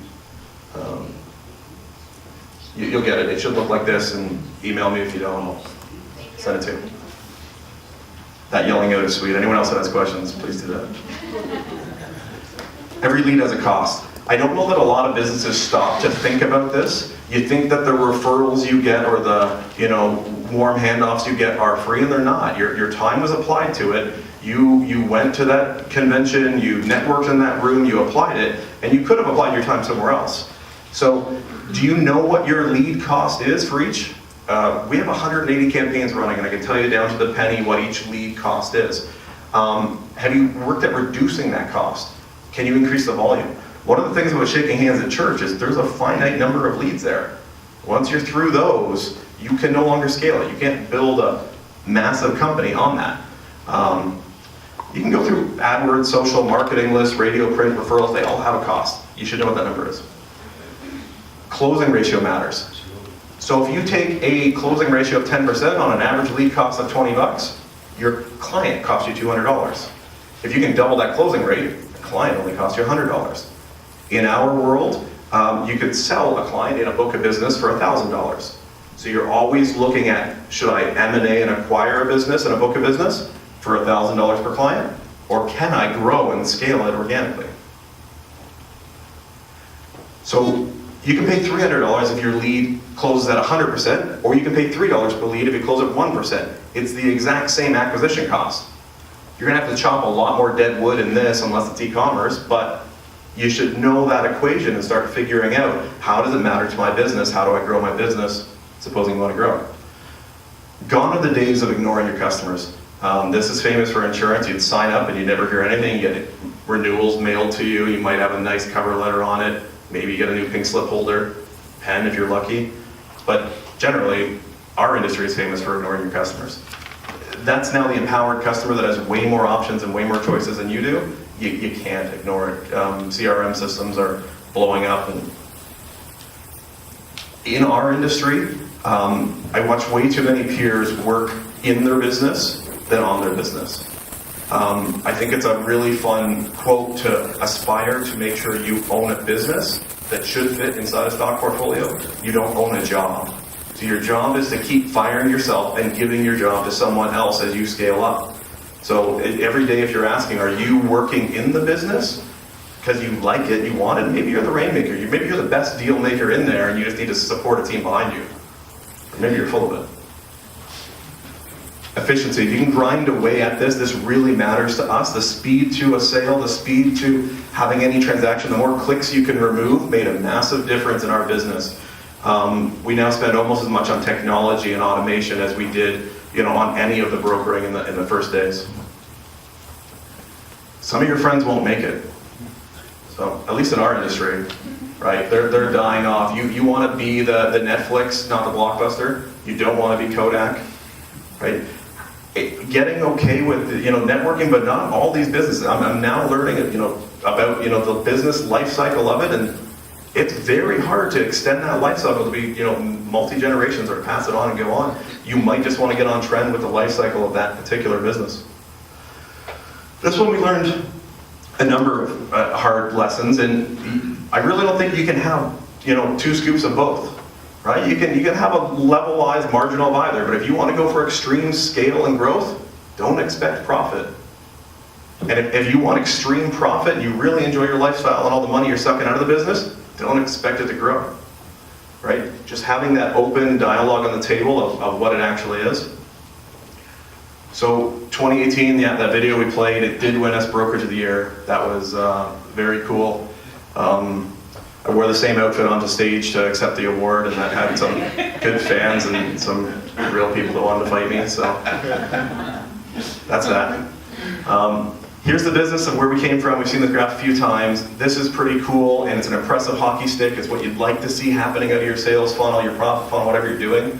You'll get it. It should look like this, and email me if you don't. I'll send it to you. That yelling out is sweet. Anyone else that has questions, please do that. Every lead has a cost. I don't know that a lot of businesses stop to think about this. You think that the referrals you get or the warm handoffs you get are free, and they're not. Your time was applied to it. You went to that convention, you networked in that room, you applied it, and you could have applied your time somewhere else. So, do you know what your lead cost is for each? We have 180 campaigns running, and I can tell you down to the penny what each lead cost is. Have you worked at reducing that cost? Can you increase the volume? One of the things about shaking hands at church is there's a finite number of leads there. Once you're through those, you can no longer scale it. You can't build a massive company on that. You can go through AdWords, social, marketing lists, radio, print, referrals. They all have a cost. You should know what that number is. Closing ratio matters. So if you take a closing ratio of 10% on an average lead cost of 20 bucks, your client costs you $200. If you can double that closing rate, the client only costs you $100. In our world, you could sell a client in a book of business for $1,000. So you're always looking at, should I M&A and acquire a business and a book of business for $1,000 per client? Or can I grow and scale it organically? So you can pay $300 if your lead closes at 100%, or you can pay $3 per lead if you close at 1%. It's the exact same acquisition cost. You're gonna have to chop a lot more dead wood in this unless it's e-commerce, but you should know that equation and start figuring out, how does it matter to my business? How do I grow my business, supposing you want to grow? Gone are the days of ignoring your customers. This is famous for insurance. You'd sign up and you never hear anything. You get renewals mailed to you. You might have a nice cover letter on it. Maybe you get a new pink slip holder, pen if you're lucky. But generally, our industry is famous for ignoring your customers. That's now the empowered customer that has way more options and way more choices than you do. You can't ignore it. CRM systems are blowing up. And in our industry, I watch way too many peers work in their business than on their business. I think it's a really fun quote to aspire to make sure you own a business that should fit inside a stock portfolio. You don't own a job. So your job is to keep firing yourself and giving your job to someone else as you scale up. So every day if you're asking, are you working in the business because you like it, you want it, maybe you're the rainmaker, maybe you're the best deal maker in there and you just need to support a team behind you. Or maybe you're full of it. Efficiency, if you can grind away at this really matters to us. The speed to a sale, the speed to having any transaction, the more clicks you can remove made a massive difference in our business. We now spend almost as much on technology and automation as we did on any of the brokering in the first days. Some of your friends won't make it. So, at least in our industry, right? They're dying off. You want to be the Netflix, not the Blockbuster. You don't want to be Kodak, right? Getting okay with networking, but not all these businesses. I'm now learning about, you know, the business life cycle of it, and it's very hard to extend that life cycle to be, you know, multi-generations or pass it on and go on. You might just want to get on trend with the life cycle of that particular business. This one we learned a number of hard lessons, and I really don't think you can have, you know, 2 scoops of both, right? You can have a levelized marginal of either, but if you want to go for extreme scale and growth, don't expect profit. And if you want extreme profit and you really enjoy your lifestyle and all the money you're sucking out of the business, don't expect it to grow, right? Just having that open dialogue on the table of what it actually is. So 2018, that video we played, it did win us Brokerage of the Year. That was very cool. I wore the same outfit onto stage to accept the award, and that had some good fans and some real people that wanted to fight me, so that's that. Here's the business of where we came from. We've seen this graph a few times. This is pretty cool, and it's an impressive hockey stick. It's what you'd like to see happening out of your sales funnel, your profit funnel, whatever you're doing.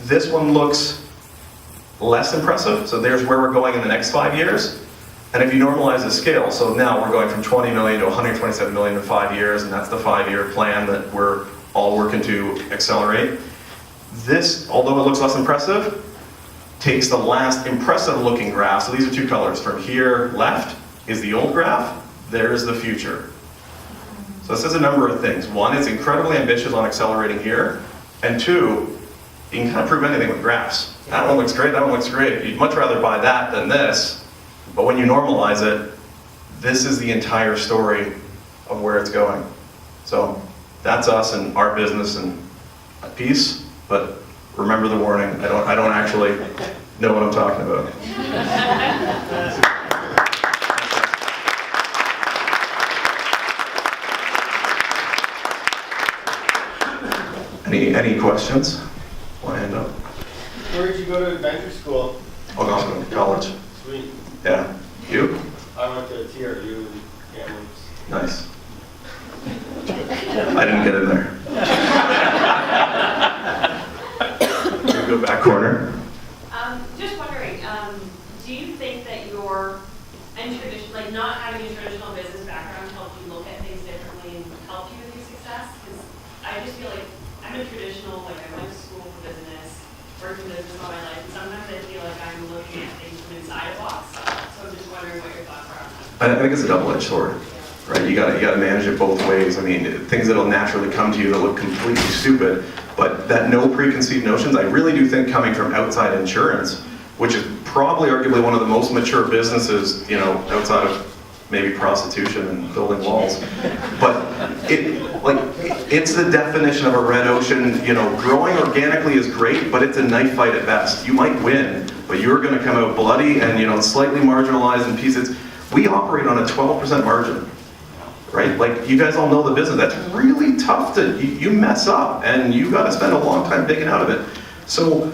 This one looks less impressive, so there's where we're going in the next 5 years. And if you normalize the scale, so now we're going from 20 million to 127 million in 5 years, and that's the 5-year plan that we're all working to accelerate. This, although it looks less impressive, takes the last impressive looking graph. So these are 2 colors. From here left is the old graph, there's the future. So this says a number of things. 1, it's incredibly ambitious on accelerating here. And 2, you can kind of prove anything with graphs. That one looks great, that one looks great. You'd much rather buy that than this. But when you normalize it, this is the entire story of where it's going. So that's us and our business and peace, but remember the warning. I don't actually know what I'm talking about. Any questions? Want to hand up? Where did you go to adventure school? Algonquin College. Sweet. Yeah. You? I went to TRU in Kamloops. Nice. I didn't get in there. You go back corner. Just wondering, do you think that your like not having a traditional business background helped you look at things differently and help you with your success? Because I just feel like I'm a traditional, like I went to school for business, worked in business all my life, and sometimes I feel like I'm looking at things from inside a box. So I'm just wondering what your thoughts are on that. I think it's a double-edged sword, right? You gotta manage it both ways. I mean, things that'll naturally come to you that look completely stupid, but that no preconceived notions, I really do think coming from outside insurance, which is probably arguably one of the most mature businesses, you know, outside of maybe prostitution and building walls. But it's the definition of a red ocean. You know, growing organically is great, but it's a knife fight at best. You might win, but you're going to come out bloody and, you know, slightly marginalized in pieces. We operate on a 12% margin, right? Like, you guys all know the business. That's really tough to, you mess up and you got to spend a long time digging out of it. So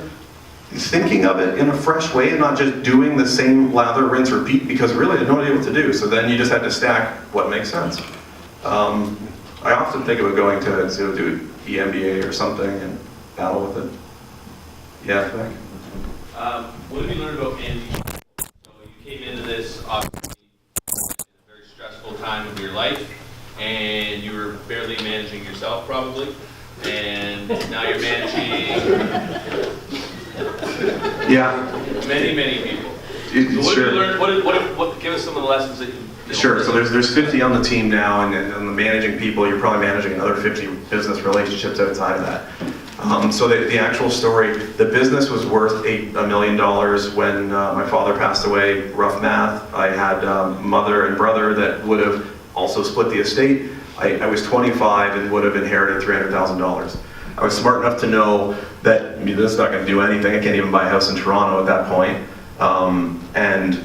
thinking of it in a fresh way and not just doing the same lather, rinse, repeat, because really there's no idea what to do. So then you just had to stack what makes sense. I often think about going to do EMBA or something and battle with it. Yeah, Beck? What have you learned about managing people? So you came into this obviously in a very stressful time of your life, and you were barely managing yourself probably, and now you're managing many people. So what have you learned? Give us some of the lessons that you. Sure. So there's 50 on the team now, and on the managing people, you're probably managing another 50 business relationships outside of that. So the actual story, the business was worth $1 million when my father passed away. Rough math. I had mother and brother that would have also split the estate. I was 25 and would have inherited $300,000. I was smart enough to know that this is not going to do anything. I can't even buy a house in Toronto at that point. And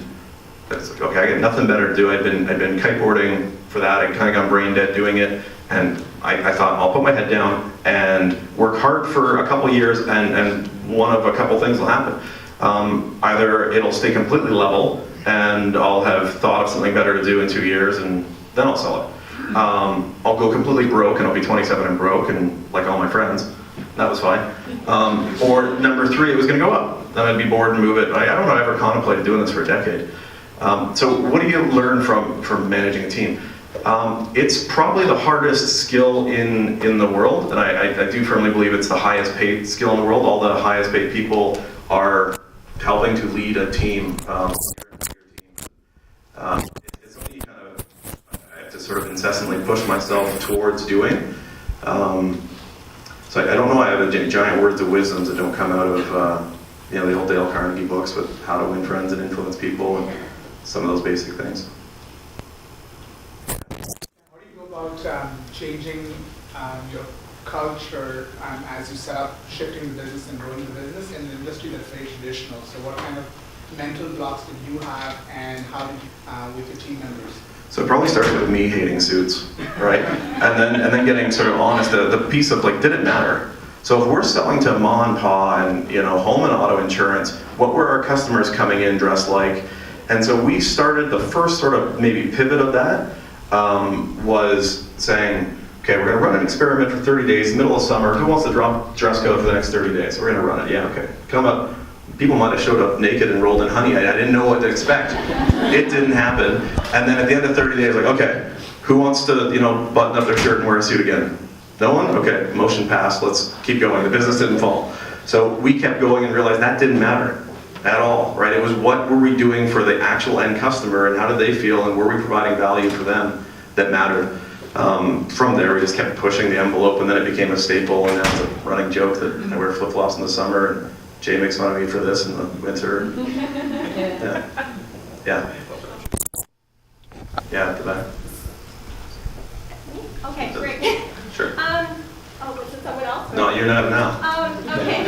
it's like, okay, I got nothing better to do. I'd been kiteboarding for that. I kind of got brain dead doing it, and I thought I'll put my head down and work hard for a couple years, and one of a couple things will happen. Either it'll stay completely level, and I'll have thought of something better to do in 2 years, and then I'll sell it. I'll go completely broke, and I'll be 27 and broke, and like all my friends. That was fine. Or number 3, it was going to go up. Then I'd be bored and move it. I don't know, I ever contemplated doing this for a decade. So what do you learn from managing a team? It's probably the hardest skill in the world, and I do firmly believe it's the highest paid skill in the world. All the highest paid people are helping to lead a team. It's something you kind of, I have to sort of incessantly push myself towards doing. So I don't know, I have giant words of wisdoms that don't come out of the old Dale Carnegie books with how to win friends and influence people and some of those basic things. How do you go about changing your culture as you set up shifting the business and growing the business in an industry that's very traditional? So what kind of mental blocks did you have, and how did with your team members? So it probably started with me hating suits, right? And then getting sort of honest, the piece of like, did it matter? So if we're selling to ma and pa and home and auto insurance, what were our customers coming in dressed like? And so we started the first sort of maybe pivot of that was saying, okay, we're going to run an experiment for 30 days, middle of summer. Who wants to drop dress code for the next 30 days? We're going to run it. Yeah, okay. Come up. People might have showed up naked and rolled in honey. I didn't know what to expect. It didn't happen. And then at the end of 30 days, like, okay, who wants to, button up their shirt and wear a suit again? No one? Okay, motion passed. Let's keep going. The business didn't fall. So we kept going and realized that didn't matter at all, right? It was what were we doing for the actual end customer and how did they feel and were we providing value for them that mattered. From there, we just kept pushing the envelope, and then it became a staple, and now it's a running joke that I wear flip-flops in the summer, and Jay makes fun of me for this in the winter. Yeah. Yeah, at the back. Okay, great. Sure. Was it someone else? No, you're not now. Okay.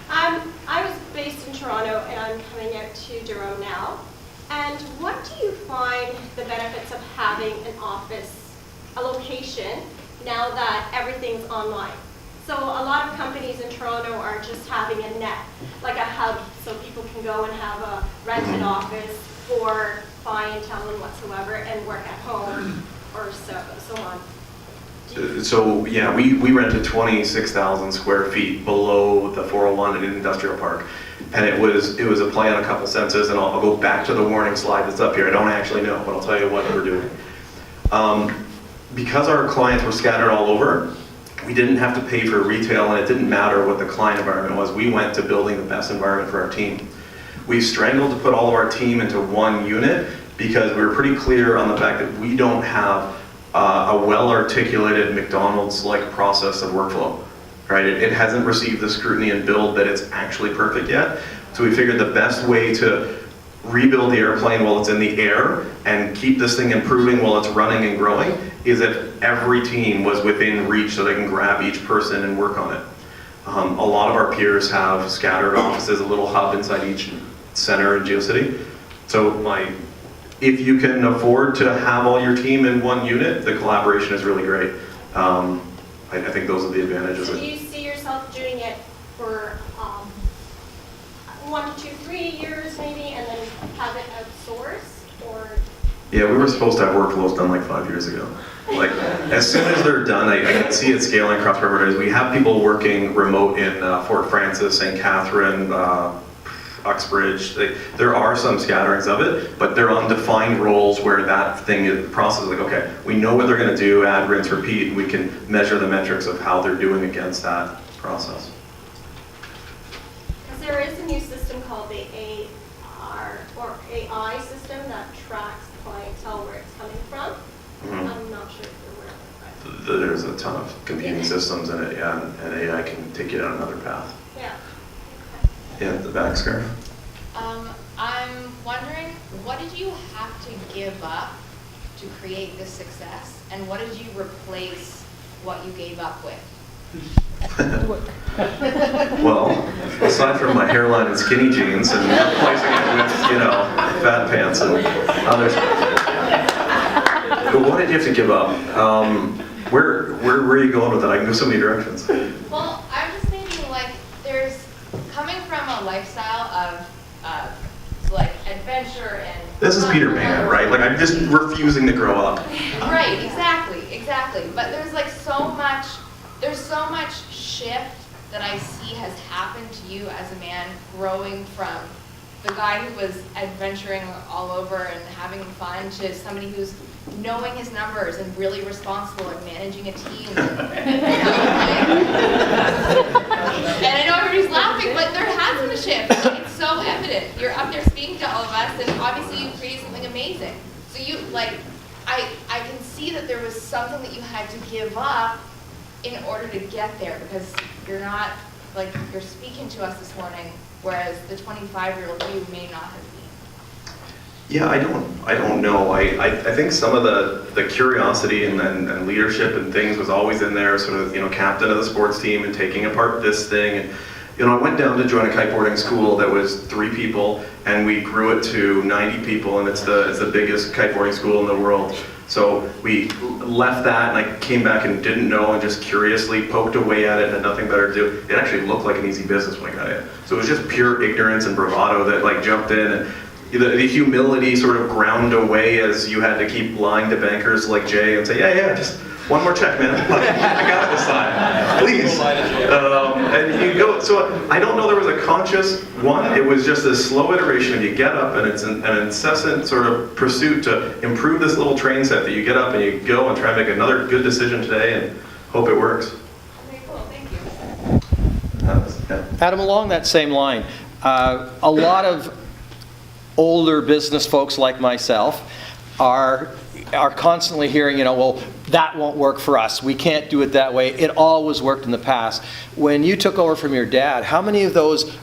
I was based in Toronto, and I'm coming out to Durham now. And what do you find the benefits of having an office, a location, now that everything's online? So a lot of companies in Toronto are just having a net, like a hub, so people can go and have a rented office for clientele and whatsoever and work at home or so on. So yeah, we rented 26,000 square feet below the 401 at an industrial park. And it was a play on a couple senses, and I'll go back to the warning slide that's up here. I don't actually know, but I'll tell you what we're doing. Because our clients were scattered all over, we didn't have to pay for retail, and it didn't matter what the client environment was. We went to building the best environment for our team. We strangled to put all of our team into one unit because we were pretty clear on the fact that we don't have a well-articulated McDonald's-like process of workflow. Right? It hasn't received the scrutiny and build that it's actually perfect yet. So we figured the best way to rebuild the airplane while it's in the air and keep this thing improving while it's running and growing is if every team was within reach so they can grab each person and work on it. A lot of our peers have scattered offices, a little hub inside each center in GeoCity. So if you can afford to have all your team in one unit, the collaboration is really great. I think those are the advantages. Do you see yourself doing it for 1 to 2, 3 years maybe, and then have it outsourced, or? Yeah, we were supposed to have workflows done like 5 years ago. Like, as soon as they're done, I can see it scaling across priorities. We have people working remote in Fort Francis, St. Catherine, Uxbridge. There are some scatterings of it, but they're on defined roles where that thing is process like, okay, we know what they're going to do, add, rinse, repeat, and we can measure the metrics of how they're doing against that process. Because there is a new system called the AR or AI system that tracks clientele where it's coming from. Mm-hmm. I'm not sure if you're aware of it. There's a ton of competing systems in it, yeah, and AI can take you down another path. Yeah. Yeah, the back scarf. I'm wondering, what did you have to give up to create this success, and what did you replace what you gave up with? Well, aside from my hairline and skinny jeans and replacing it with, fat pants and others. But what did you have to give up? Where are you going with that? I can go so many directions. Well, I'm just thinking, like, there's coming from a lifestyle of adventure and This is Peter Pan, right? Like, I'm just refusing to grow up. Right, exactly. But there's so much shift that I see has happened to you as a man, growing from the guy who was adventuring all over and having fun to somebody who's knowing his numbers and really responsible and managing a team. And I know everybody's laughing, but there has been a shift. It's so evident. You're up there speaking to all of us, and obviously you created something amazing. So you, like, I can see that there was something that you had to give up in order to get there, because you're not, like, you're speaking to us this morning, whereas the 25-year-old you may not have been. Yeah, I don't know. I think some of the curiosity and leadership and things was always in there, sort of, captain of the sports team and taking apart this thing. And, I went down to join a kiteboarding school that was 3 people, and we grew it to 90 people, and it's the biggest kiteboarding school in the world. So we left that, and I came back and didn't know, and just curiously poked away at it and had nothing better to do. It actually looked like an easy business when I got in. So it was just pure ignorance and bravado that jumped in, and the humility sort of ground away as you had to keep lying to bankers like Jay and say, yeah, just one more check, man. I got it this time, please. And you go. So I don't know there was a conscious one. It was just this slow iteration. You get up, and it's an incessant sort of pursuit to improve this little train set that you get up and you go and try and make another good decision today and hope it works. Okay, cool. Thank you. Adam, along that same line, a lot of older business folks like myself are constantly hearing, well, that won't work for us. We can't do it that way. It always worked in the past. When you took over from your dad, how many of those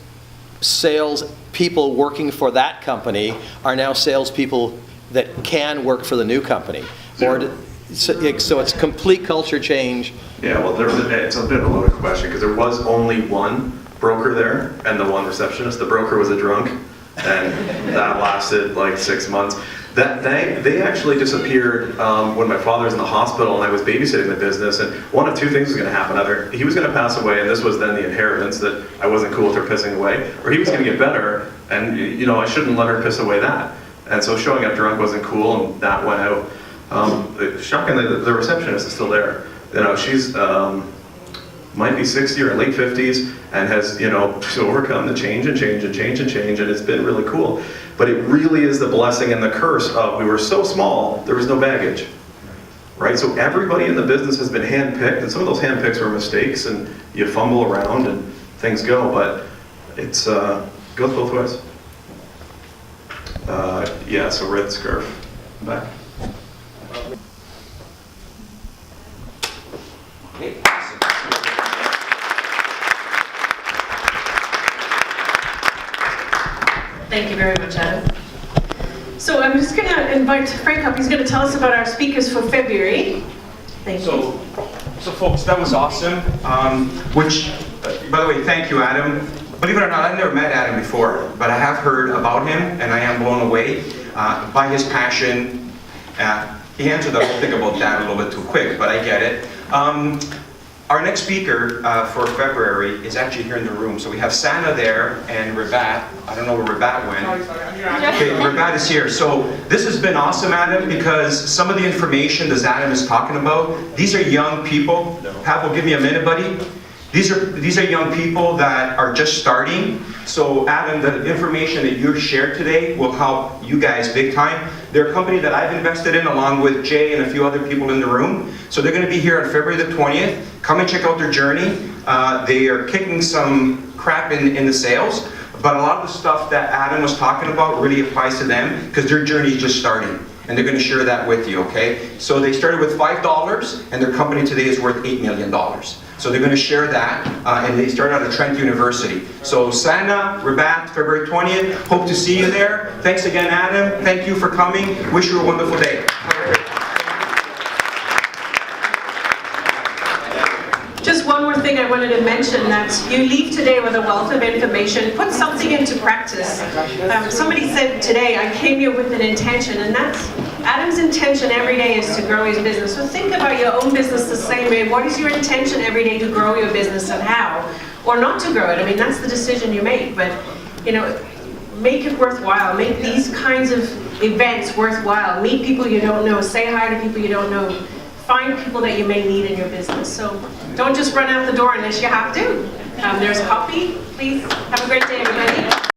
sales people working for that company are now salespeople that can work for the new company? Or so it's complete culture change. Yeah, well, it's a bit of a loaded question because there was only one broker there and the one receptionist. The broker was a drunk, and that lasted like 6 months. They actually disappeared when my father was in the hospital and I was babysitting the business, and one of two things was going to happen. Either he was going to pass away, and this was then the inheritance that I wasn't cool with her pissing away, or he was going to get better, and I shouldn't let her piss away that. And so showing up drunk wasn't cool, and that went out. Shockingly, the receptionist is still there. She's might be 60 or late 50s, and has overcome the change, and it's been really cool. But it really is the blessing and the curse of we were so small, there was no baggage, right? So everybody in the business has been handpicked, and some of those handpicks were mistakes, and you fumble around and things go, but it's goes both ways. Yeah, so red scarf, back. Thank you very much, Adam. So I'm just going to invite Frank up. He's going to tell us about our speakers for February. Thank you. So folks, that was awesome. Which, by the way, thank you, Adam. Believe it or not, I've never met Adam before, but I have heard about him, and I am blown away by his passion. He answered the whole thing about that a little bit too quick, but I get it. Our next speaker for February is actually here in the room. So we have Sana there and Rabat. I don't know where Rabat went. Okay, Rabat is here. So this has been awesome, Adam, because some of the information that Adam is talking about, these are young people. Pat, will give me a minute, buddy. These are young people that are just starting. So Adam, the information that you shared today will help you guys big time. They're a company that I've invested in along with Jay and a few other people in the room. So they're going to be here on February the 20th. Come and check out their journey. They are kicking some crap in the sales, but a lot of the stuff that Adam was talking about really applies to them because their journey is just starting. And they're going to share that with you, okay? So they started with $5, and their company today is worth $8 million. So they're going to share that, and they started out at Trent University. So Sana, Rabat, February 20th. Hope to see you there. Thanks again, Adam. Thank you for coming. Wish you a wonderful day. Just one more thing I wanted to mention, that you leave today with a wealth of information. Put something into practice. Somebody said today, I came here with an intention, and that's Adam's intention every day is to grow his business. So think about your own business the same way. What is your intention every day to grow your business, and how? Or not to grow it. I mean, that's the decision you make, but make it worthwhile. Make these kinds of events worthwhile. Meet people you don't know. Say hi to people you don't know. Find people that you may need in your business. So don't just run out the door unless you have to. There's coffee. Please have a great day, everybody.